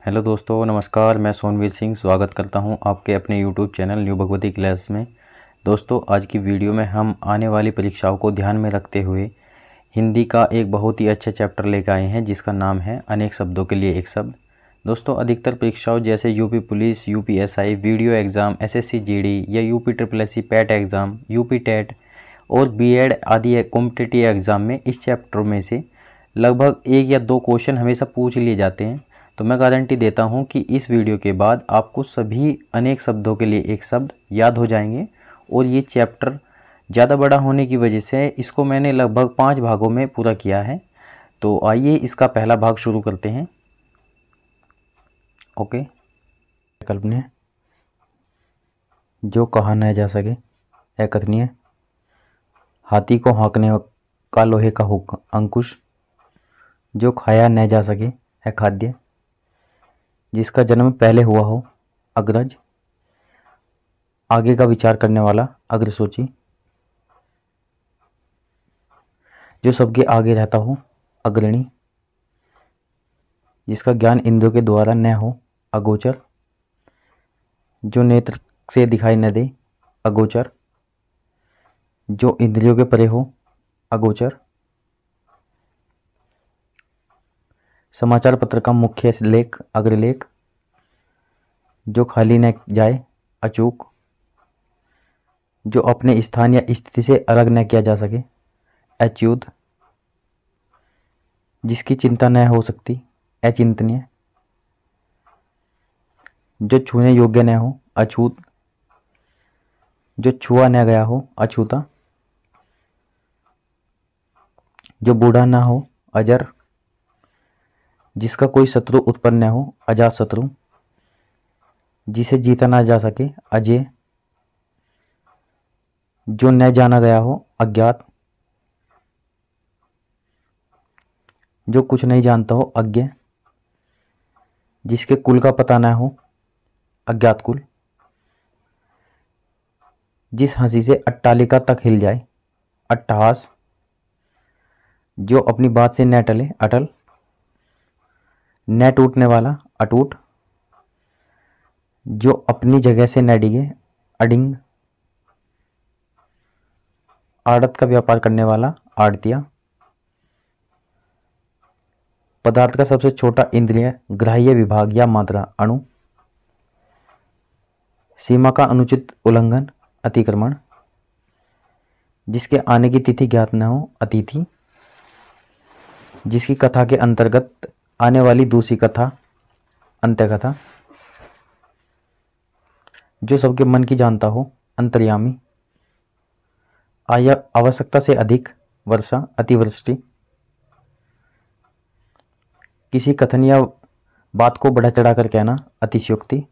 Hello दोस्तों, नमस्कार। मैं सोनवीर सिंह स्वागत करता हूं आपके अपने YouTube channel new Bhagwati class में। दोस्तों, आज की वीडियो में हम आने वाली परीक्षाओं को ध्यान में रखते हुए हिंदी का एक बहुत ही अच्छा चैप्टर लेकर आए हैं जिसका नाम है अनेक शब्दों के लिए एक शब्द। दोस्तों, अधिकतर परीक्षाओं जैसे UP police, UPSI, VDO exam, SSC GD या UP triple SC PET exam, UP TET और बीएड आदि कॉम्पिटिटिव एग्ज़ाम में इस चैप्टर में से लगभग एक या दो क्वेश्चन हमेशा पूछ लिए जाते हैं। तो मैं गारंटी देता हूं कि इस वीडियो के बाद आपको सभी अनेक शब्दों के लिए एक शब्द याद हो जाएंगे। और ये चैप्टर ज़्यादा बड़ा होने की वजह से इसको मैंने लगभग 5 भागों में पूरा किया है। तो आइए इसका पहला भाग शुरू करते हैं। ओके। कल्पनीय, जो कहा न जा सके अकथनीय, हाथी को हाँकने का लोहे का हुक अंकुश, जो खाया न जा सके अखाद्य, जिसका जन्म पहले हुआ हो अग्रज, आगे का विचार करने वाला अग्रसूची, जो सबके आगे रहता हो अग्रणी, जिसका ज्ञान इंद्रियों के द्वारा न हो अगोचर, जो नेत्र से दिखाई न दे अगोचर, जो इंद्रियों के परे हो अगोचर, समाचार पत्र का मुख्य लेख अग्रलेख, जो खाली न जाए अचूक, जो अपने स्थान या स्थिति से अलग न किया जा सके अच्युत, जिसकी चिंता न हो सकती अचिंतनीय, जो छूने योग्य न हो अछूत, जो छुआ न गया हो अछूता, जो बूढ़ा न हो अजर, जिसका कोई शत्रु उत्पन्न न हो अजात शत्रु, जिसे जीता ना जा सके अजय, जो न जाना गया हो अज्ञात, जो कुछ नहीं जानता हो अज्ञ, जिसके कुल का पता न हो अज्ञात कुल, जिस हंसी से अट्टालिका तक हिल जाए अट्टहास, जो अपनी बात से न टले अटल, न टूटने वाला अटूट, जो अपनी जगह से न डिगे अडिंग, आड़त का व्यापार करने वाला आड़तिया, पदार्थ का सबसे छोटा इंद्रिय ग्राह्य विभाग या मात्रा अणु, सीमा का अनुचित उल्लंघन अतिक्रमण, जिसके आने की तिथि ज्ञात न हो अतिथि, जिसकी कथा के अंतर्गत आने वाली दूसरी कथा अंत्य कथा, जो सबके मन की जानता हो अंतर्यामी, आवश्यकता से अधिक वर्षा अतिवृष्टि, किसी कथन या बात को बढ़ा चढ़ा कर कहना अतिशयोक्ति,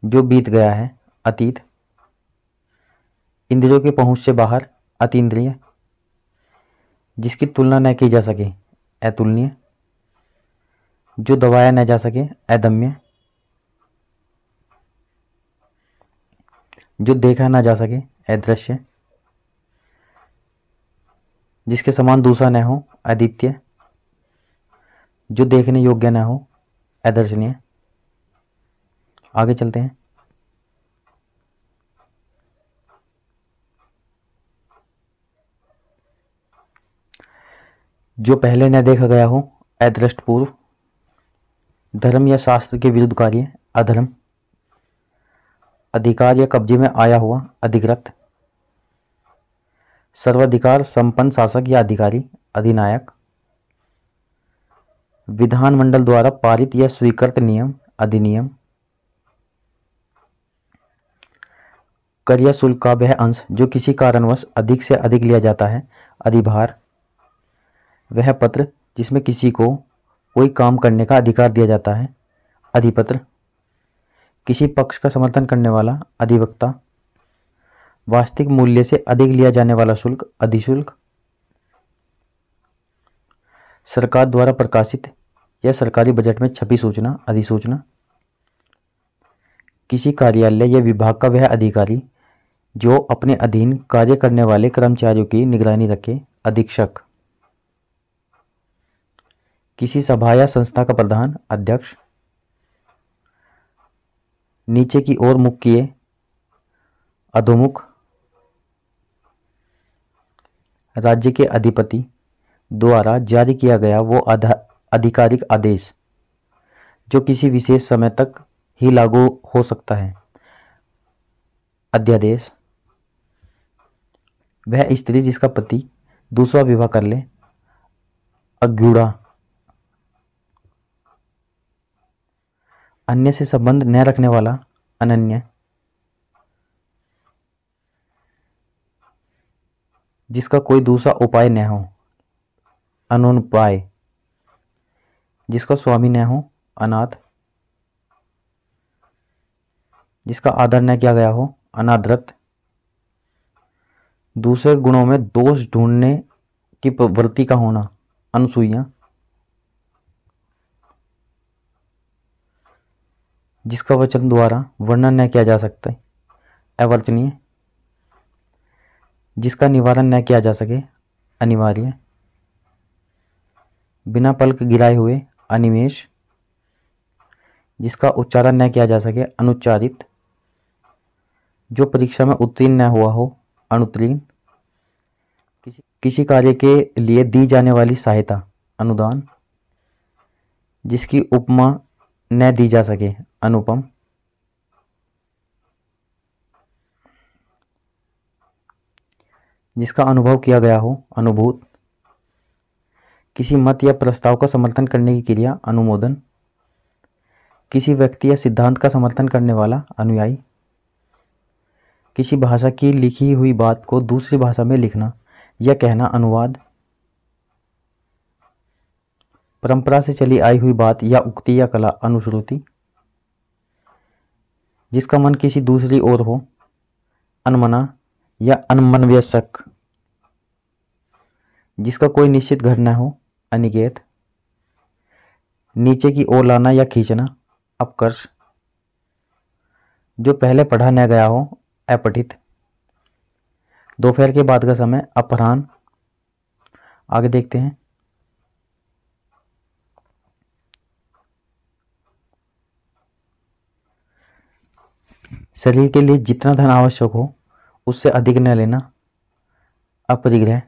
जो बीत गया है अतीत, इंद्रियों के पहुंच से बाहर अतीन्द्रिय, जिसकी तुलना न की जा सके अतुलनीय, जो दबाया न जा सके अदम्य, जो देखा न जा सके अदृश्य, जिसके समान दूसरा न हो अद्वितीय, जो देखने योग्य न हो अदर्शनीय। आगे चलते हैं। जो पहले न देखा गया हो अदृष्टपूर्व, धर्म या शास्त्र के विरुद्ध कार्य अधर्म, अधिकार या कब्जे में आया हुआ अधिकृत, सर्वाधिकार संपन्न शासक या अधिकारी अधिनायक, विधानमंडल द्वारा पारित या स्वीकृत नियम अधिनियम, कर या शुल्क का वह अंश जो किसी कारणवश अधिक से अधिक लिया जाता है अधिभार, वह पत्र जिसमें किसी को कोई काम करने का अधिकार दिया जाता है अधिपत्र, किसी पक्ष का समर्थन करने वाला अधिवक्ता, वास्तविक मूल्य से अधिक लिया जाने वाला शुल्क अधिशुल्क, सरकार द्वारा प्रकाशित या सरकारी बजट में छपी सूचना अधिसूचना, किसी कार्यालय या विभाग का वह अधिकारी जो अपने अधीन कार्य करने वाले कर्मचारियों की निगरानी रखे अधीक्षक, किसी सभा या संस्था का प्रधान अध्यक्ष, नीचे की ओर मुख किए अधोमुख राज्य के अधिपति द्वारा जारी किया गया वो आधिकारिक आदेश जो किसी विशेष समय तक ही लागू हो सकता है। अध्यादेश वह स्त्री जिसका पति दूसरा विवाह कर ले। अग्युड़ा अन्य से संबंध न रखने वाला। अनन्य जिसका कोई दूसरा उपाय न हो। अनुपाय जिसका स्वामी न हो। अनाथ जिसका आदर न किया गया हो। अनादरत दूसरे गुणों में दोष ढूंढने की प्रवृत्ति का होना। अनुसूया जिसका वचन द्वारा वर्णन न किया जा सकता। अवर्चनीय जिसका निवारण न किया जा सके। अनिवार्य बिना पलक गिराए हुए। अनिमेष जिसका उच्चारण न किया जा सके। अनुच्चारित जो परीक्षा में उत्तीर्ण न हुआ हो। अनुत्तीर्ण किसी कार्य के लिए दी जाने वाली सहायता। अनुदान जिसकी उपमा न दी जा सके। अनुपम जिसका अनुभव किया गया हो। अनुभूत किसी मत या प्रस्ताव का समर्थन करने की क्रिया। अनुमोदन किसी व्यक्ति या सिद्धांत का समर्थन करने वाला। अनुयायी किसी भाषा की लिखी हुई बात को दूसरी भाषा में लिखना या कहना। अनुवाद परंपरा से चली आई हुई बात या उक्ति या कला। अनुश्रुति जिसका मन किसी दूसरी ओर हो। अनमना या अनमनवयस्क जिसका कोई निश्चित घर न हो। अनिकेत नीचे की ओर लाना या खींचना। अपकर्ष जो पहले पढ़ा न गया हो। अपठित दोपहर के बाद का समय। अपराह्न आगे देखते हैं। शरीर के लिए जितना धन आवश्यक हो उससे अधिक न लेना। अपरिग्रह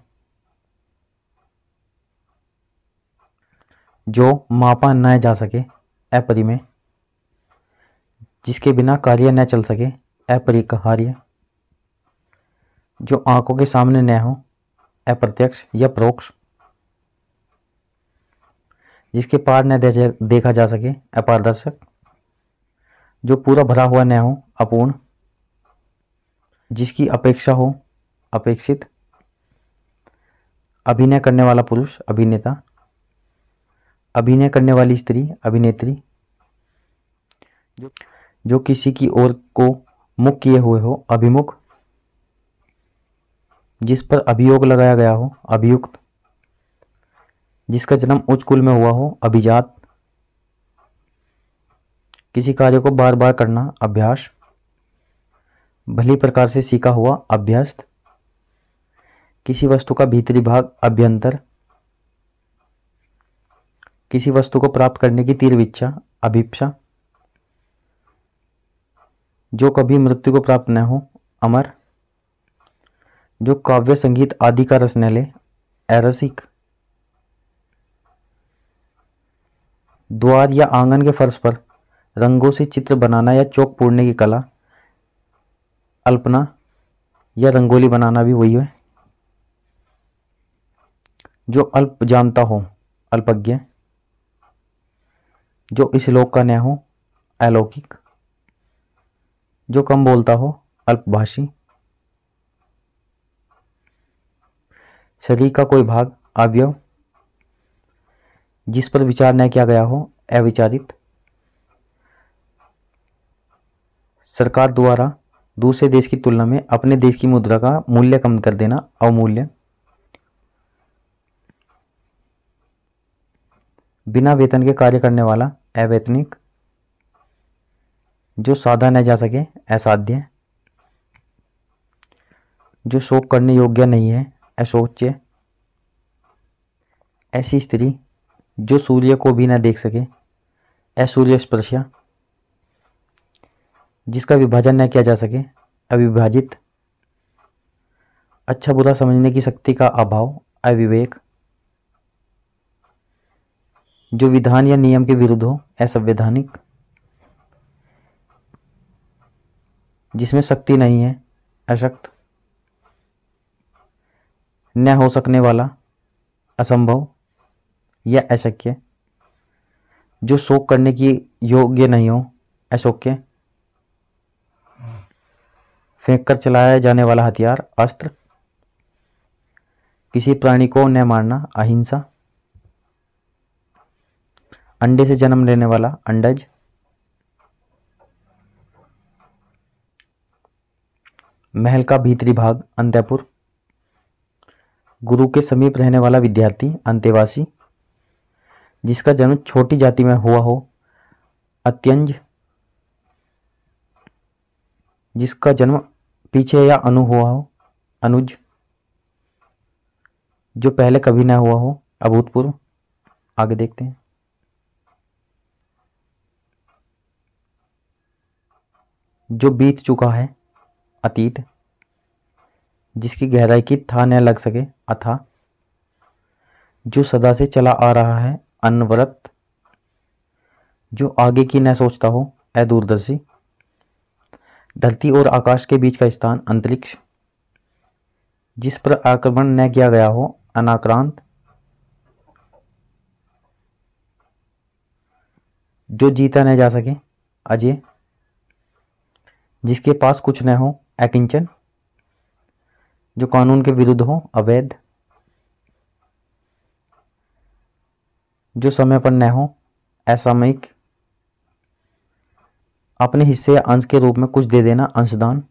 जो मापा न जा सके। अपरिमेय जिसके बिना कार्य न चल सके। अपरिहार्य जो आंखों के सामने न हो। अप्रत्यक्ष या परोक्ष जिसके पार न देखा जा सके। अपारदर्शक जो पूरा भरा हुआ न हो। अपूर्ण जिसकी अपेक्षा हो। अपेक्षित अभिनय करने वाला पुरुष। अभिनेता अभिनय करने वाली स्त्री। अभिनेत्री जो किसी की ओर को मुख किए हुए हो। अभिमुख जिस पर अभियोग लगाया गया हो। अभियुक्त जिसका जन्म उच्च कुल में हुआ हो। अभिजात किसी कार्य को बार बार करना। अभ्यास भली प्रकार से सीखा हुआ। अभ्यस्त किसी वस्तु का भीतरी भाग। अभ्यंतर किसी वस्तु को प्राप्त करने की तीव्र इच्छा। अभिप्सा जो कभी मृत्यु को प्राप्त न हो। अमर जो काव्य संगीत आदि का रस न ले। अरसिक द्वार या आंगन के फर्श पर रंगों से चित्र बनाना या चौक पूरने की कला। अल्पना या रंगोली बनाना भी वही है। जो अल्प जानता हो। अल्पज्ञ जो इस लोक का न हो। अलौकिक जो कम बोलता हो। अल्पभाषी शरीर का कोई भाग। अवयव जिस पर विचार न किया गया हो। अविचारित सरकार द्वारा दूसरे देश की तुलना में अपने देश की मुद्रा का मूल्य कम कर देना। अवमूल्यन बिना वेतन के कार्य करने वाला। अवैतनिक जो साधा न जा सके। असाध्य जो शोक करने योग्य नहीं है। अशोच्य ऐसी स्त्री जो सूर्य को भी न देख सके। असूर्य स्पर्शा जिसका विभाजन न किया जा सके, अविभाजित। अच्छा बुरा समझने की शक्ति का अभाव, अविवेक। जो विधान या नियम के विरुद्ध हो, असंवैधानिक। जिसमें शक्ति नहीं है, अशक्त। न हो सकने वाला, असंभव या अशक्य। जो शोक करने की योग्य नहीं हो, अशोक्य। फेंक कर चलाया जाने वाला हथियार, अस्त्र। किसी प्राणी को न मारना, अहिंसा। अंडे से जन्म लेने वाला, अंडज। महल का भीतरी भाग, अंतःपुर। गुरु के समीप रहने वाला विद्यार्थी, अंतेवासी। जिसका जन्म छोटी जाति में हुआ हो, अत्यंज। जिसका जन्म पीछे या अनु हुआ हो, अनुज। जो पहले कभी ना हुआ हो, अभूतपूर्व। आगे देखते हैं। जो बीत चुका है, अतीत। जिसकी गहराई की था न लग सके, अथाह। जो सदा से चला आ रहा है, अनवरत। जो आगे की न सोचता हो, अदूरदर्शी। धरती और आकाश के बीच का स्थान, अंतरिक्ष। जिस पर आक्रमण न किया गया हो, अनाक्रांत। जो जीता न जा सके, अजय। जिसके पास कुछ न हो, अकिंचन। जो कानून के विरुद्ध हो, अवैध। जो समय पर न हो, असामयिक। अपने हिस्से या अंश के रूप में कुछ दे देना, अंशदान।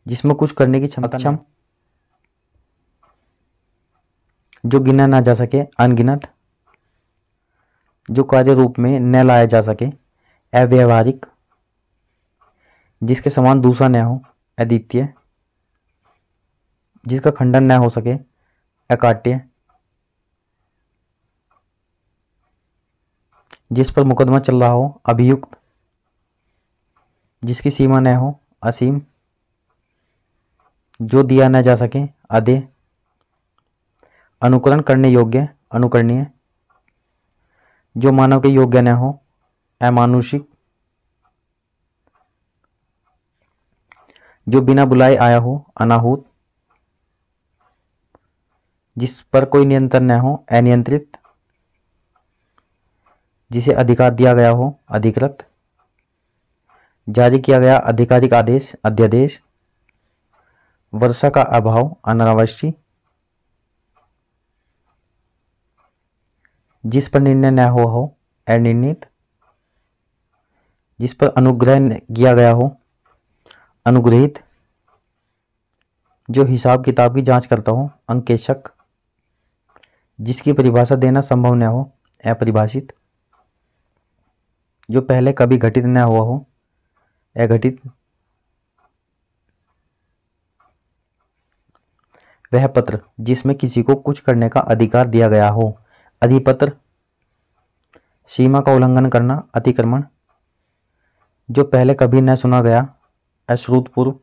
जिसमें कुछ करने की क्षमता, अक्षम। जो गिना ना जा सके, अनगिनत। जो कार्य रूप में न लाया जा सके, अव्यवहारिक। जिसके समान दूसरा न हो, अद्वितीय। जिसका खंडन न हो सके, अकाट्य। जिस पर मुकदमा चल रहा हो, अभियुक्त। जिसकी सीमा न हो, असीम। जो दिया न जा सके, अदेय। अनुकरण करने योग्य, अनुकरणीय। जो मानव के योग्य न हो, अमानुषिक। जो बिना बुलाए आया हो, अनाहूत। जिस पर कोई नियंत्रण न हो, अनियंत्रित। जिसे अधिकार दिया गया हो, अधिकृत। जारी किया गया आधिकारिक आदेश, अध्यादेश। वर्षा का अभाव, अनावृष्टि। जिस पर निर्णय न हुआ हो, अनिर्णित। जिस पर अनुग्रह किया गया हो, अनुग्रहित। जो हिसाब किताब की जांच करता हो, अंकेशक। जिसकी परिभाषा देना संभव न हो, अपरिभाषित। जो पहले कभी घटित न हुआ हो, अघटित। वह पत्र जिसमें किसी को कुछ करने का अधिकार दिया गया हो, अधिपत्र। सीमा का उल्लंघन करना, अतिक्रमण। जो पहले कभी न सुना गया, अश्रुतपूर्व।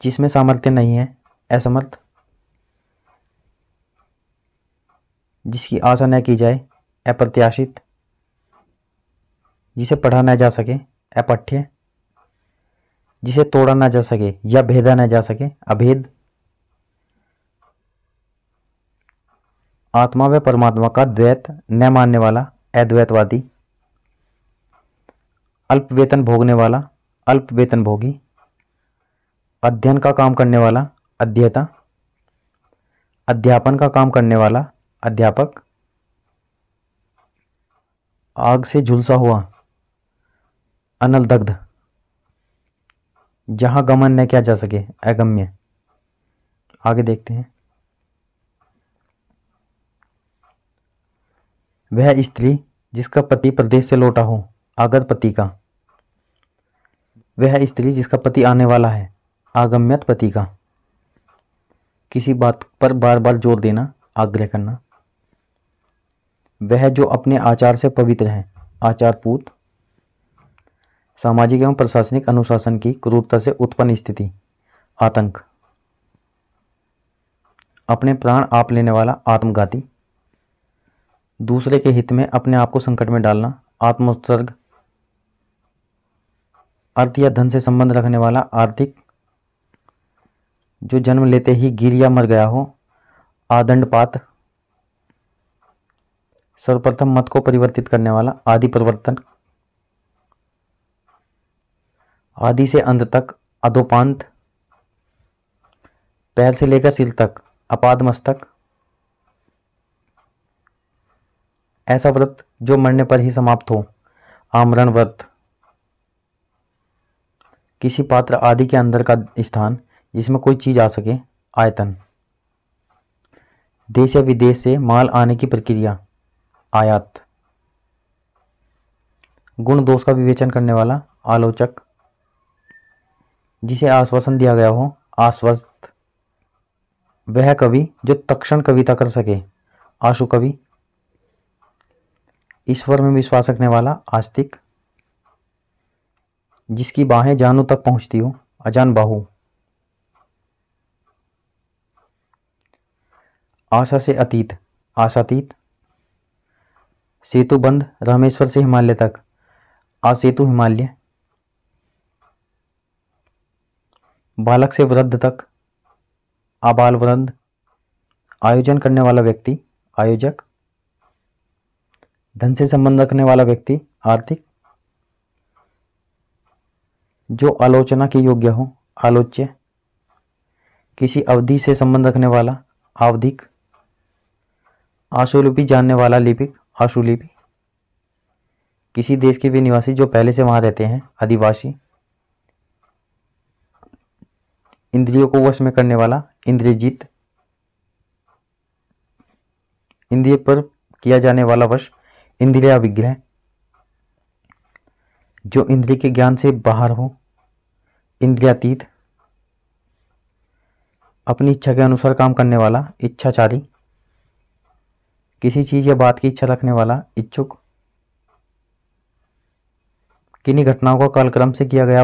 जिसमें सामर्थ्य नहीं है, असमर्थ। जिसकी आशा न की जाए, अप्रत्याशित। जिसे पढ़ा न जा सके, अपठ्य। जिसे तोड़ा न जा सके या भेदा न जा सके, अभेद। आत्मा व परमात्मा का द्वैत न मानने वाला, अद्वैतवादी। अल्प वेतन भोगने वाला, अल्प वेतन भोगी। अध्ययन का काम करने वाला, अध्येता। अध्यापन का काम करने वाला, अध्यापक। आग से झुलसा हुआ, अनलदग्ध। जहां गमन न किया जा सके, अगम्य। आगे देखते हैं। वह स्त्री जिसका पति प्रदेश से लौटा हो, आगत पति का। वह स्त्री जिसका पति आने वाला है, आगम्यत पति का। किसी बात पर बार बार जोर देना, आग्रह करना। वह जो अपने आचार से पवित्र है, आचारपूत, सामाजिक एवं प्रशासनिक अनुशासन की क्रूरता से उत्पन्न स्थिति, आतंक, अपने प्राण आप लेने वाला, आत्मघाती, दूसरे के हित में अपने आप को संकट में डालना, आत्मोत्सर्ग, अर्थ या धन से संबंध रखने वाला, आर्थिक, जो जन्म लेते ही गिर या मर गया हो, आदंडपात, सर्वप्रथम मत को परिवर्तित करने वाला, आदि परिवर्तन, आदि से अंत तक, अधोपांत, पैर से लेकर सिर तक, अपाद मस्तक, ऐसा व्रत जो मरने पर ही समाप्त हो, आमरण व्रत, किसी पात्र आदि के अंदर का स्थान जिसमें कोई चीज आ सके, आयतन, देश या विदेश से माल आने की प्रक्रिया, आयात, गुण दोष का विवेचन करने वाला, आलोचक, जिसे आश्वासन दिया गया हो, आश्वस्त, वह कवि जो तत्क्षण कविता कर सके, आशु कवि, ईश्वर में विश्वास रखने वाला, आस्तिक, जिसकी बाहें जानू तक पहुंचती हो, अजान बाहु, आशा से अतीत, आशातीत, सेतुबंध, रामेश्वर से हिमालय तक, आसेतु हिमालय, बालक से वृद्ध तक, आबाल वृद्ध, आयोजन करने वाला व्यक्ति, आयोजक, धन से संबंध रखने वाला व्यक्ति, आर्थिक, जो आलोचना के योग्य हो, आलोच्य, किसी अवधि से संबंध रखने वाला, आवधिक, आशुलिपि जानने वाला, लिपिक, आशुलिपि, किसी देश के भी निवासी जो पहले से वहां रहते हैं, आदिवासी, इंद्रियों को वश में करने वाला, इंद्रियजित, इंद्रिय पर किया जाने वाला वश, इंद्रिया विग्रह, जो इंद्रिय के ज्ञान से बाहर हो, इंद्रियातीत, अपनी इच्छा के अनुसार काम करने वाला, इच्छाचारी, किसी चीज या बात की इच्छा रखने वाला, इच्छुक, किन्हीं घटनाओं का कालक्रम से किया गया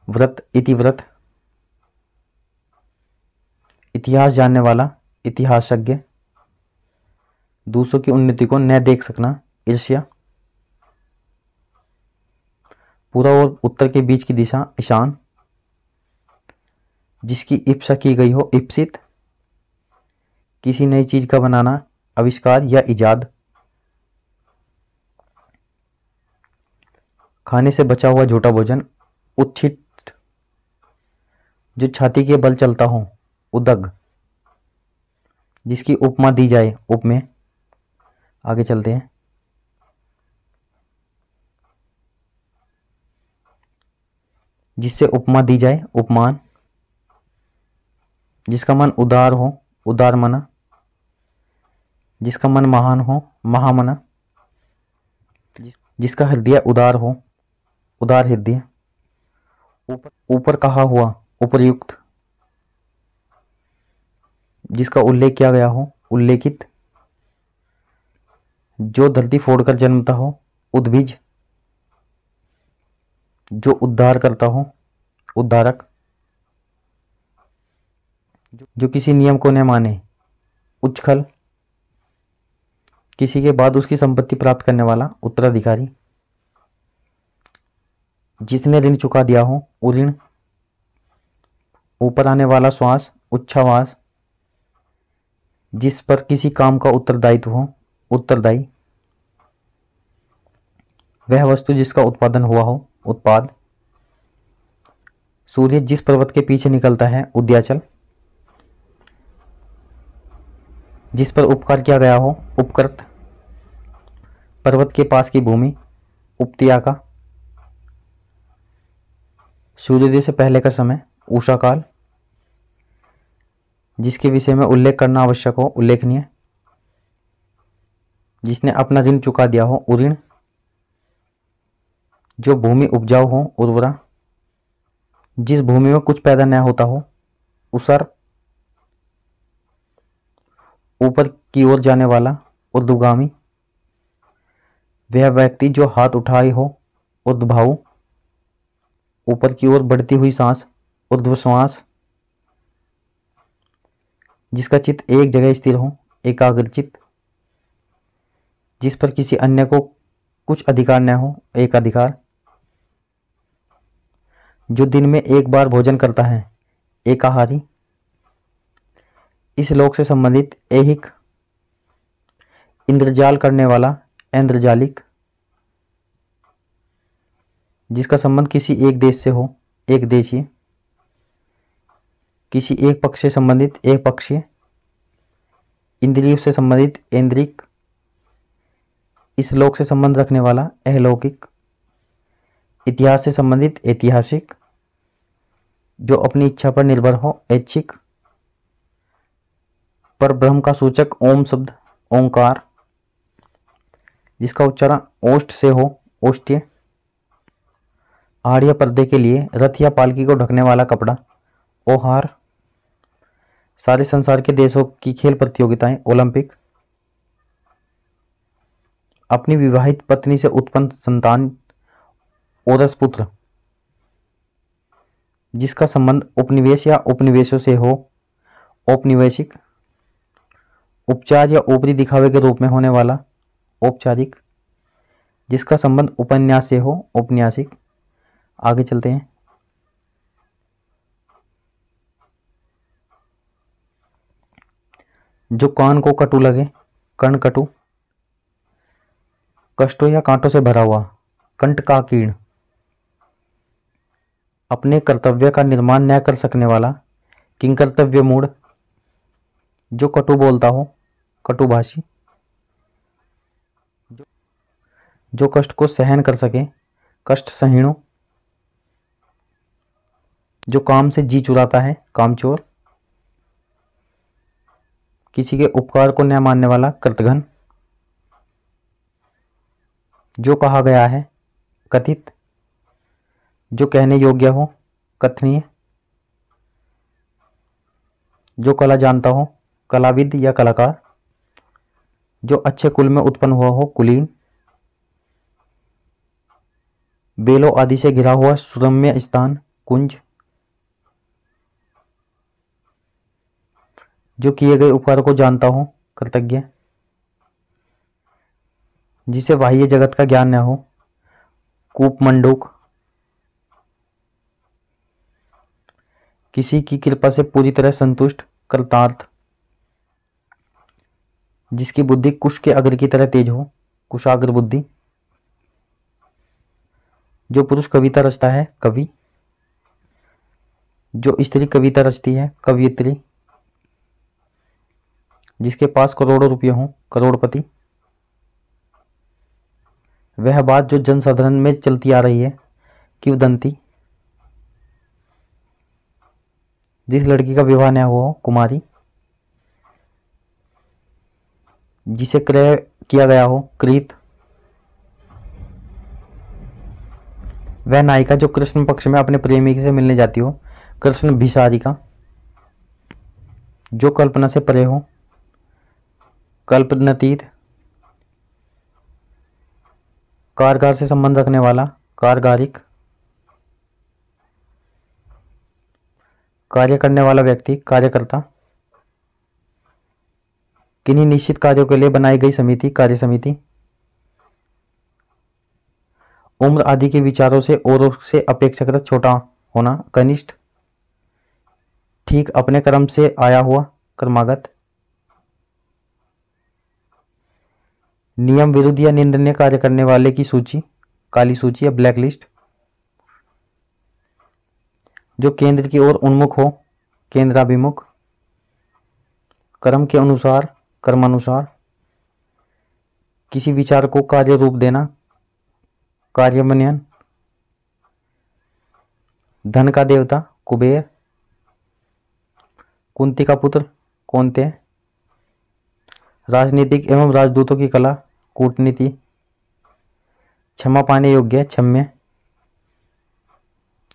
व्रत, इतिव्रत, इतिहास जानने वाला, इतिहासज्ञ, दूसरों की उन्नति को न देख सकना, ईर्ष्या, पूर्व और उत्तर के बीच की दिशा, ईशान, जिसकी इप्सा की गई हो, इप्सित, किसी नई चीज का बनाना, आविष्कार या इजाद, खाने से बचा हुआ झूठा भोजन, उच्छिष्ट, जो छाती के बल चलता हो, उदग, जिसकी उपमा दी जाए, उपमेय, आगे चलते हैं, जिससे उपमा दी जाए, उपमान, जिसका मन उदार हो, उदार मना, जिसका मन महान हो, महामना, जिसका हृदय उदार हो, उदार हृदय, ऊपर कहा हुआ, उपर्युक्त, जिसका उल्लेख किया गया हो, उल्लेखित, जो धरती फोड़कर जन्मता हो, उद्भिज, जो उद्धार करता हो, उद्धारक, जो किसी नियम को न माने, उच्छल, किसी के बाद उसकी संपत्ति प्राप्त करने वाला, उत्तराधिकारी, जिसने ऋण चुका दिया हो, उऋण, ऊपर आने वाला श्वास, उच्छ्वास, जिस पर किसी काम का उत्तरदायित्व हो, उत्तरदायी, वह वस्तु जिसका उत्पादन हुआ हो, उत्पाद, सूर्य जिस पर्वत के पीछे निकलता है, उद्याचल, जिस पर उपकार किया गया हो, उपकृत, पर्वत के पास की भूमि, उपत्याका, सूर्योदय से पहले का समय, उषा काल, जिसके विषय में उल्लेख करना आवश्यक हो, उल्लेखनीय, जिसने अपना ऋण चुका दिया हो, उऋण, जो भूमि उपजाऊ हो, उर्वरा, जिस भूमि में कुछ पैदा न होता हो, उसर, ऊपर की ओर जाने वाला, ऊर्ध्वगामी, वह व्यक्ति जो हाथ उठाए हो ऊर्ध्वभाव, ऊपर की ओर बढ़ती हुई सांस, ऊर्ध्व श्वास, जिसका चित्त एक जगह स्थिर हो, एकाग्रचित्त, जिस पर किसी अन्य को कुछ अधिकार न हो, एक अधिकार, जो दिन में एक बार भोजन करता है, एकाहारी, इस लोक से संबंधित ऐहिक, इंद्रजाल करने वाला, ऐन्द्रजालिक, जिसका संबंध किसी एक देश से हो, एक देशीय, किसी एक पक्ष से संबंधित एक पक्षीय, इंद्रियों से संबंधित ऐन्द्रिक, इस लोक से संबंध रखने वाला, अहलौकिक, इतिहास से संबंधित ऐतिहासिक, जो अपनी इच्छा पर निर्भर हो, ऐच्छिक, पर ब्रह्म का सूचक ओम शब्द, ओंकार, जिसका उच्चारण ओष्ठ से हो, ओष्ठ्य, आड़ या पर्दे के लिए रथ या पालकी को ढकने वाला कपड़ा, ओहार, सारे संसार के देशों की खेल प्रतियोगिताएं, ओलंपिक, अपनी विवाहित पत्नी से उत्पन्न संतान, ओरस पुत्र, जिसका संबंध उपनिवेश या उपनिवेशों से हो, औपनिवेशिक, उपचार या ऊपरी दिखावे के रूप में होने वाला, औपचारिक, जिसका संबंध उपन्यास से हो, औपन्यासिक। आगे चलते हैं। जो कान को कटु लगे, कर्ण कटु, कष्टों या कांटों से भरा हुआ, कंटकाकीर्ण, अपने कर्तव्य का निर्माण न कर सकने वाला, किंकर्तव्य मूढ़, जो कटु बोलता हो, कटुभाषी, जो कष्ट को सहन कर सके, कष्ट सहीणु, जो काम से जी चुराता है, कामचोर, किसी के उपकार को न मानने वाला, कृतघ्न, जो कहा गया है, कथित, जो कहने योग्य हो, कथनीय, जो कला जानता हो, कलाविद या कलाकार, जो अच्छे कुल में उत्पन्न हुआ हो, कुलीन, बेलों आदि से घिरा हुआ सुरम्य स्थान, कुंज, जो किए गए उपकार को जानता हो, कृतज्ञ, जिसे बाह्य जगत का ज्ञान न हो, कूपमंडूक, किसी की कृपा से पूरी तरह संतुष्ट, कृतार्थ, जिसकी बुद्धि कुश के अग्र की तरह तेज हो, कुशाग्र बुद्धि, जो पुरुष कविता रचता है, कवि, जो स्त्री कविता रचती है, कवियत्री, जिसके पास करोड़ों रुपये हों, करोड़पति, वह बात जो जनसाधारण में चलती आ रही है, किंवदंती, जिस लड़की का विवाह न हुआ हो, कुमारी, जिसे क्रय किया गया हो, क्रीत, वह नायिका जो कृष्ण पक्ष में अपने प्रेमी से मिलने जाती हो, कृष्ण भिसारिका, जो कल्पना से परे हो, कल्पनातीत, कारगर से संबंध रखने वाला, कारगारिक, कार्य करने वाला व्यक्ति, कार्यकर्ता, किन्हीं निश्चित कार्यों के लिए बनाई गई समिति, कार्य समिति, उम्र आदि के विचारों से औरों से अपेक्षाकृत छोटा होना, कनिष्ठ, ठीक अपने कर्म से आया हुआ, कर्मागत, नियम विरुद्ध या निंदनीय कार्य करने वाले की सूची, काली सूची या ब्लैक लिस्ट, जो केंद्र की ओर उन्मुख हो, केंद्राभिमुख, कर्म के अनुसार, कर्मानुसार, किसी विचार को कार्य रूप देना, कार्यमन्यन, धन का देवता, कुबेर, कुंती का पुत्र, कौन्तेय, राजनीतिक एवं राजदूतों की कला, कूटनीति, क्षमा पाने योग्य, क्षम्य,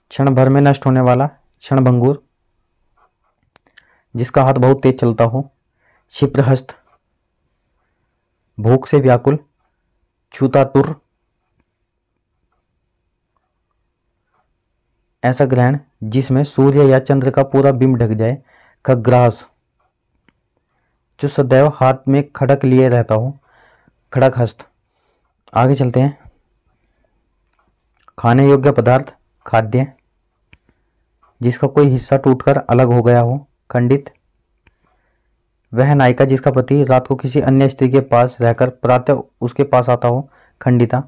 क्षण भर में नष्ट होने वाला, क्षणभंगुर, जिसका हाथ बहुत तेज चलता हो, क्षिप्रहस्त, भूख से व्याकुल, छूतातुर, ऐसा ग्रहण जिसमें सूर्य या चंद्र का पूरा बिंब ढक जाए। खग्रास, जो सदैव हाथ में खड़क लिए रहता हो। खड़गहस्त। आगे चलते हैं। खाने योग्य पदार्थ, खाद्य, जिसका कोई हिस्सा टूटकर अलग हो गया हो। खंडित। वह नायिका जिसका पति रात को किसी अन्य स्त्री के पास रहकर प्रातः उसके पास आता हो। खंडिता।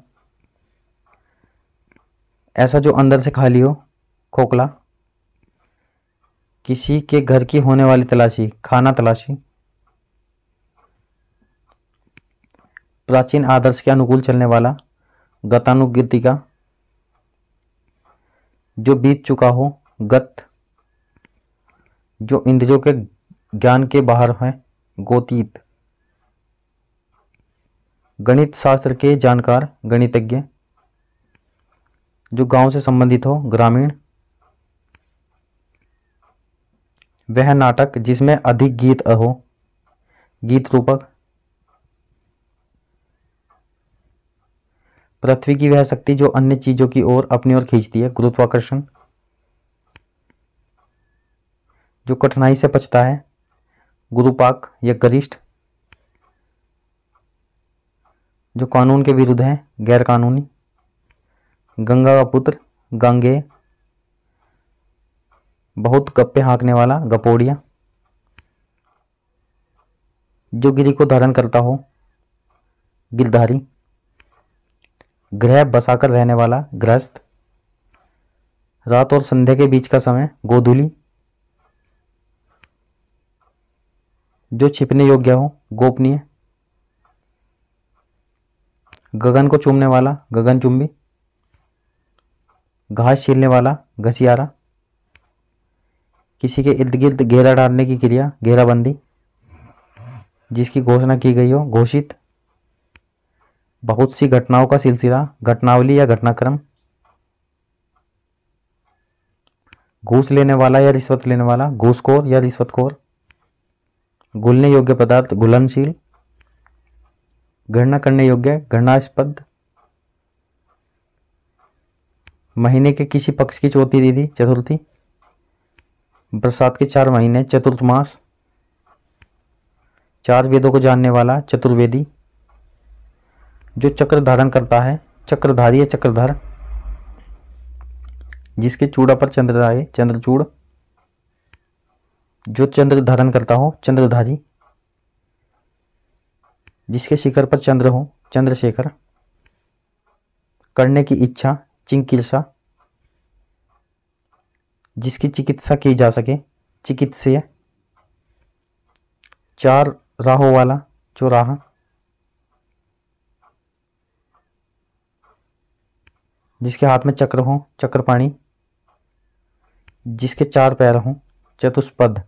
ऐसा जो अंदर से खाली हो। खोखला। किसी के घर की होने वाली तलाशी, खाना तलाशी। प्राचीन आदर्श के अनुकूल चलने वाला। गतानुगतिका, जो बीत चुका हो। गत, जो इंद्रियों के ज्ञान के बाहर है। गोतीत, गणित शास्त्र के जानकार, गणितज्ञ, जो गांव से संबंधित हो। ग्रामीण। वह नाटक जिसमें अधिक गीत हो। गीत रूपक। पृथ्वी की वह शक्ति जो अन्य चीजों की ओर अपनी ओर खींचती है। गुरुत्वाकर्षण। जो कठिनाई से पचता है। गुरुपाक या गरिष्ठ, जो कानून के विरुद्ध है। गैर कानूनी। गंगा का पुत्र, गांगेय, बहुत गप्पे हाँकने वाला। गपोड़िया, जो गिरी को धारण करता हो। गिरधारी। गृह बसाकर रहने वाला। गृहस्थ। रात और संध्या के बीच का समय। गोधूली, जो छिपने योग्य हो। गोपनीय। गगन को चूमने वाला। गगनचुंबी। घास छीलने वाला। घसियारा। किसी के इर्द गिर्द घेरा डालने की क्रिया। घेराबंदी। जिसकी घोषणा की गई हो। घोषित। बहुत सी घटनाओं का सिलसिला। घटनावली या घटनाक्रम। घूस लेने वाला या रिश्वत लेने वाला। घूसखोर या रिश्वतखोर। घुलने योग्य पदार्थ। घुलनशील। गणना करने योग्य। गणनास्पद। महीने के किसी पक्ष की चौथी तिथि। चतुर्थी। बरसात के 4 महीने। चतुर्थमास। 4 वेदों को जानने वाला। चतुर्वेदी, जो चक्र धारण करता है। चक्रधारी या चक्रधर, जिसके चूड़ा पर चंद्र आए। चंद्रचूड़, जो चंद्र धारण करता हो। चंद्रधारी, जिसके शिखर पर चंद्र हो। चंद्रशेखर। करने की इच्छा। चिकित्सा, जिसकी चिकित्सा की जा सके। चिकित्सीय। 4 राहों वाला। चौराहा, जिसके हाथ में चक्र हो। चक्रपाणी, जिसके 4 पैर हों। चतुष्पद,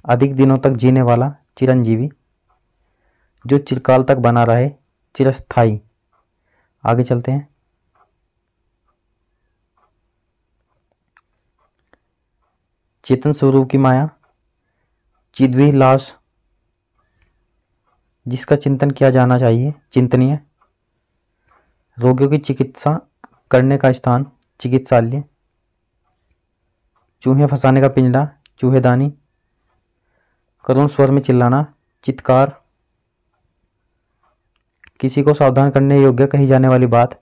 अधिक दिनों तक जीने वाला। चिरंजीवी, जो चिरकाल तक बना रहे। चिरस्थाई। आगे चलते हैं। चेतन स्वरूप की माया। चिद्विलास, जिसका चिंतन किया जाना चाहिए। चिंतनीय। रोगियों की चिकित्सा करने का स्थान। चिकित्सालय। चूहे फंसाने का पिंजड़ा। चूहेदानी। करुण स्वर में चिल्लाना। चित्कार। किसी को सावधान करने योग्य कही जाने वाली बात।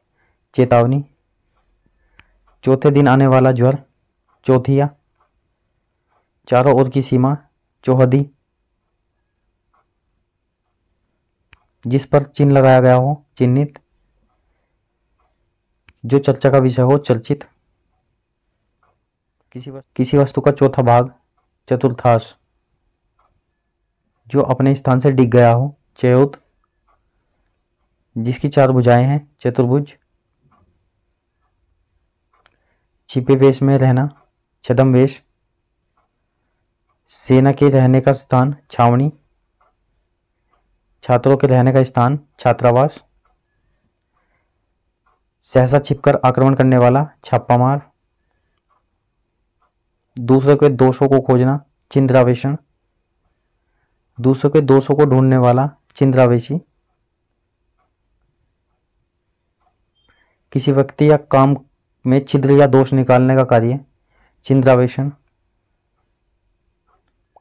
चेतावनी। चौथे दिन आने वाला ज्वर। चौथिया। चारों ओर की सीमा। चौहदी, जिस पर चिन्ह लगाया गया हो। चिन्हित, जो चर्चा का विषय हो। चर्चित। किसी वस्तु का चौथा भाग। चतुर्थांश, जो अपने स्थान से डिग गया हो। चयोत, जिसकी 4 भुजाएं हैं। चतुर्भुज, छिपे वेश में रहना। छद्म वेश, सेना के रहने का स्थान। छावनी, छात्रों के रहने का स्थान। छात्रावास, सहसा छिपकर आक्रमण करने वाला। छापामार, दूसरों के दोषों को खोजना। चिंद्रावेशन, दूसरों के दोषों को ढूंढने वाला। चिंद्रावेशी, किसी व्यक्ति या काम में छिद्र या दोष निकालने का कार्य छिद्रावेक्षण।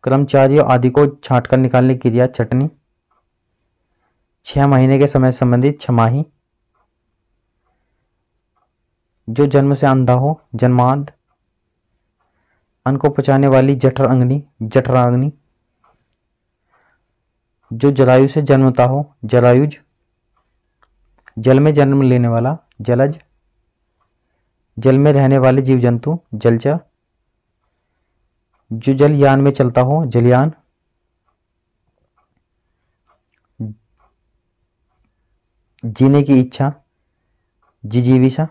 कर्मचारियों आदि को छांटकर निकालने की क्रिया छटनी। 6 महीने के समय संबंधित छमाही। जो जन्म से अंधा हो जन्मांध। अन्न को पचाने वाली जठराग्नि जठराग्नि। जो जरायु से जन्मता हो जरायुज। जल में जन्म लेने वाला जलज। जल में रहने वाले जीव जंतु जलचर। जो जलयान में चलता हो जलयान। जीने की इच्छा जिजीविषा।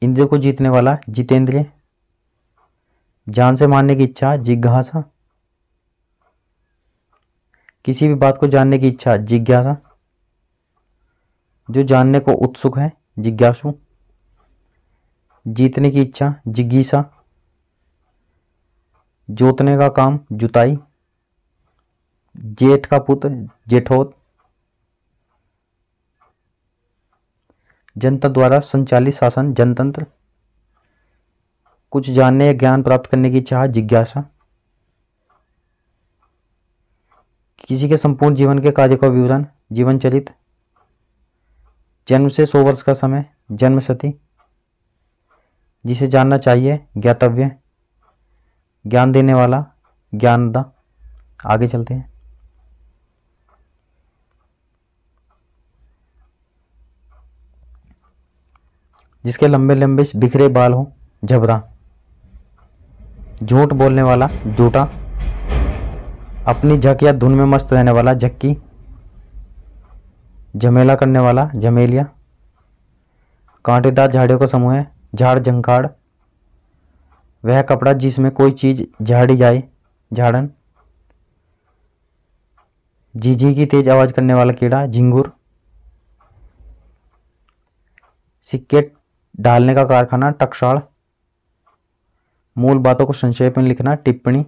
इंद्रियों को जीतने वाला जितेंद्रिय। जान से मारने की इच्छा जिज्ञासा। किसी भी बात को जानने की इच्छा जिज्ञासा। जो जानने को उत्सुक है जिज्ञासु। जीतने की इच्छा जिज्ञासा। जोतने का काम जुताई। जेठ का पुत्र जेठोत। जनता द्वारा संचालित शासन जनतंत्र। कुछ जानने या ज्ञान प्राप्त करने की चाह जिज्ञासा। किसी के संपूर्ण जीवन के कार्य का विवरण जीवन चरित। जन्म से 100 वर्ष का समय जन्मशती। जिसे जानना चाहिए ज्ञातव्य। ज्ञान देने वाला ज्ञानदा। आगे चलते हैं। जिसके लंबे लंबे बिखरे बाल हो झबरा। झूठ बोलने वाला झूठा। अपनी झक या धुन में मस्त रहने वाला झक्की। झमेला करने वाला झमेलिया। कांटेदार झाड़ियों का समूह है झाड़ झंखाड़। वह कपड़ा जिसमें कोई चीज झाड़ी जाए झाड़न। झीझी की तेज आवाज करने वाला कीड़ा झिंगुर। सिक्के डालने का कारखाना टकसाल। मूल बातों को संक्षेप में लिखना टिप्पणी।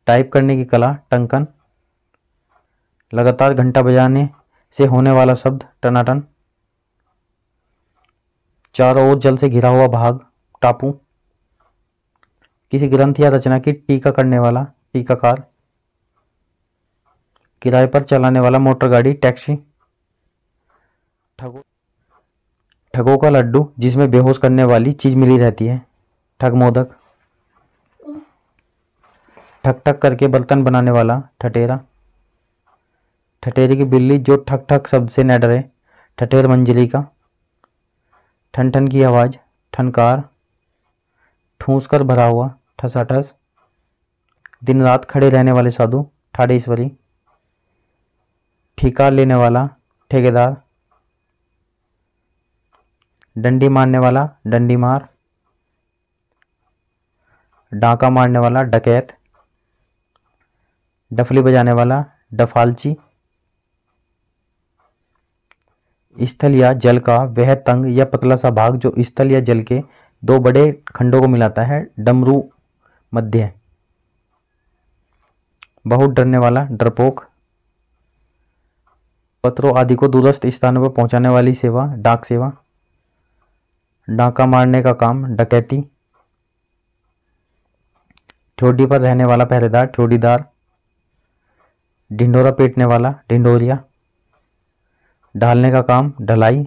टाइप करने की कला टंकन। लगातार घंटा बजाने से होने वाला शब्द टनाटन। चारों ओर जल से घिरा हुआ भाग टापू। किसी ग्रंथ या रचना की टीका करने वाला टीकाकार। किराए पर चलाने वाला मोटर गाड़ी टैक्सी। ठगों का लड्डू जिसमें बेहोश करने वाली चीज मिली रहती है ठग मोदक। ठक ठक करके बर्तन बनाने वाला ठठेरा। ठठेरे की बिल्ली जो ठक ठक शब्द से न डरे ठठेर मंजरी का। ठन ठन की आवाज ठनकार। ठूंस कर भरा हुआ ठसाठस। दिन रात खड़े रहने वाले साधु ठाडेश्वरी। ठेका लेने वाला ठेकेदार। डंडी मारने वाला डंडी मार। डाका मारने वाला डकैत। डफली बजाने वाला डफालची। स्थल या जल का वह तंग या पतला सा भाग जो स्थल या जल के 2 बड़े खंडों को मिलाता है डमरू मध्य। बहुत डरने वाला डरपोक। पत्रों आदि को दूरस्थ स्थानों पर पहुंचाने वाली सेवा डाक सेवा। डाका मारने का काम डकैती। ठोडी पर रहने वाला पहरेदार ठोडीदार। ढिंडोरा पीटने वाला ढिंडोरिया। ढालने का काम ढलाई।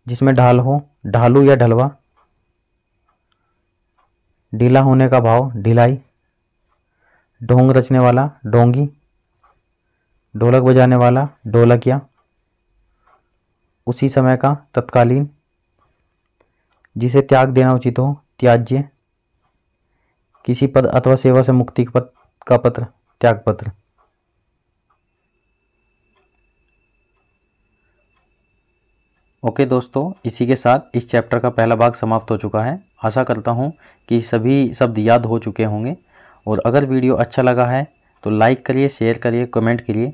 जिसमें ढाल हो ढालू या ढलवा। ढीला होने का भाव ढिलाई। ढोंग रचने वाला ढोंगी। ढोलक बजाने वाला ढोलकिया। उसी समय का तत्कालीन। जिसे त्याग देना उचित हो त्याज्य। किसी पद अथवा सेवा से मुक्ति का पत्र त्यागपत्र। ओके दोस्तों, इसी के साथ इस चैप्टर का पहला भाग समाप्त हो चुका है। आशा करता हूँ कि सभी शब्द याद हो चुके होंगे। और अगर वीडियो अच्छा लगा है तो लाइक करिए, शेयर करिए, कमेंट करिए।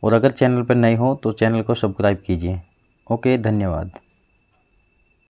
और अगर चैनल पर नए हो तो चैनल को सब्सक्राइब कीजिए। ओके, धन्यवाद।